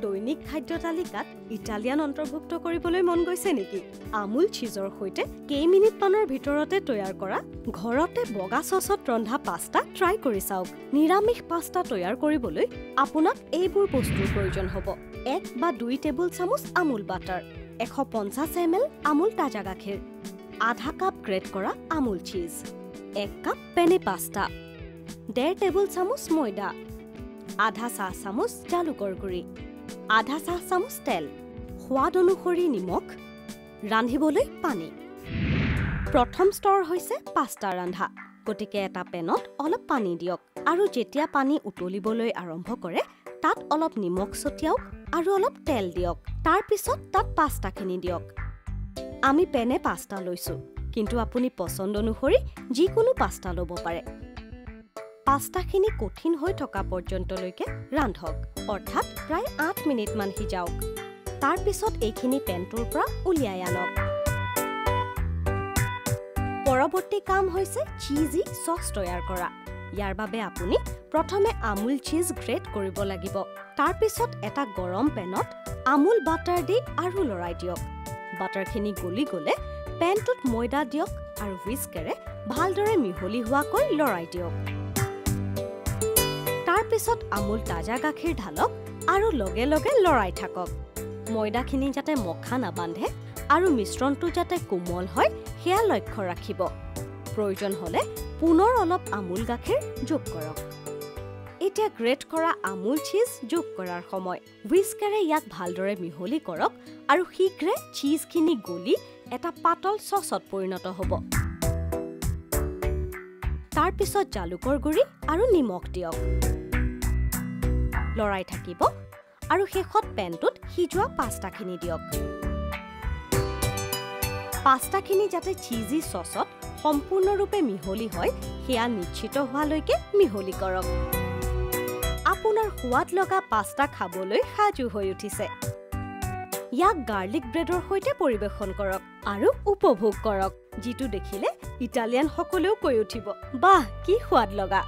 দৈনিক খাদ্য তালিকাত ইটালিয়ান অন্তৰ্ভুক্ত কৰিবলৈ মন গৈছে নেকি? আমুল চীজৰ সৈতে কেইমিনিটমানৰ ভিতৰতে তৈয়াৰ কৰা ঘৰতে বগা চচত ৰন্ধা পাস্তা ট্ৰাই কৰি চাওক। নিৰামিষ পাস্তা তৈয়াৰ কৰিবলৈ আপোনাক এইবোৰ বস্তুৰ প্ৰয়োজন হ'ব: 1 বা 2 টেবুল চামুচ আমুল বাটাৰ, 150 ml আমুল তাজা গাখীৰ, আধা কাপ গ্ৰেট কৰা আমুল চীজ, 1 কাপ পেনে পাস্তা, 1.5 টেবুল চামুচ ময়দা, আধা চাহ চামুচ জালুকৰ গুড়ি, আধা চাহ চামুচ তেল, সোৱাদ অনুসৰি নিমখ, ৰান্ধিবলৈ পানী। প্ৰথম স্তৰ হৈছে পাস্তা ৰান্ধা। গতিকে এটা পেনত অলপ পানী দিয়ক আৰু যেতিয়া পানী উতলিবলৈ আৰম্ভ কৰে তাত অলপ নিমখ ছটিয়াওক আৰু অলপ তেল দিয়ক। তাৰ পিছত তাত পাস্তাখিনি দিয়ক। আমি পেনে পাস্তা লৈছো, কিন্তু আপুনি পছন্দ অনুসৰি যিকোনো পাস্তা ল'ব পাৰে। পাস্তাখিনি কঠিন হৈ থকা পৰ্যন্তলৈকে ৰান্ধক, অৰ্থাৎ প্ৰায় 8 মিনিটমান সিজাওক। তাৰ পিছত এইখিনি পেনটোৰ পৰা উলিয়াই আনক। পৰৱৰ্তী কাম হৈছে চীজি চচ তৈয়াৰ কৰা। ইয়াৰ বাবে আপুনি প্ৰথমে আমুল চীজ গ্ৰেট কৰিব লাগিব। তাৰ পিছত এটা গৰম পেনত আমুল বাটাৰ দি আৰু লৰাই দিয়ক। বাটাৰখিনি গলি গ'লে পেনটোত ময়দা দিয়ক আৰু হুইস্কেৰে ভালদৰে মিহলি হোৱাকৈ লৰাই দিয়ক। তাৰ পিছত আমুল তাজা গাখীৰ ঢালক আৰু লগে লগে লৰাই থাকক। ময়দাখিনি যাতে মখা নাবান্ধে আৰু মিশ্ৰণটো যাতে কোমল হয় সেয়া লক্ষ্য ৰাখিব। প্ৰয়োজন হ'লে পুনৰ অলপ আমুল গাখীৰ যোগ কৰক। এতিয়া গ্ৰেট কৰা আমুল চীজ যোগ কৰাৰ সময়। হুইস্কেৰে ইয়াক ভালদৰে মিহলি কৰক আৰু শীঘ্ৰে চীজখিনি গলি এটা পাতল চচত পৰিণত হ'ব। তাৰ পিছত জালুকৰ গুড়ি আৰু নিমখ দিয়ক। লৰাই থাকিব আৰু শেষত পেনটোত সিজোৱা পাস্তাখিনি দিয়ক। পাস্তাখিনি যাতে চীজি চচত সম্পূৰ্ণৰূপে মিহলি হয় সেয়া নিশ্চিত হোৱালৈকে মিহলি কৰক। আপোনাৰ সোৱাদ লগা পাস্তা খাবলৈ সাজু হৈ উঠিছে। ইয়াক গাৰ্লিক ব্ৰেডৰ সৈতে পৰিৱেশন কৰক আৰু উপভোগ কৰক, যিটো দেখিলে ইটালিয়ানসকলেও কৈ উঠিব, বাহ কি সোৱাদ লগা।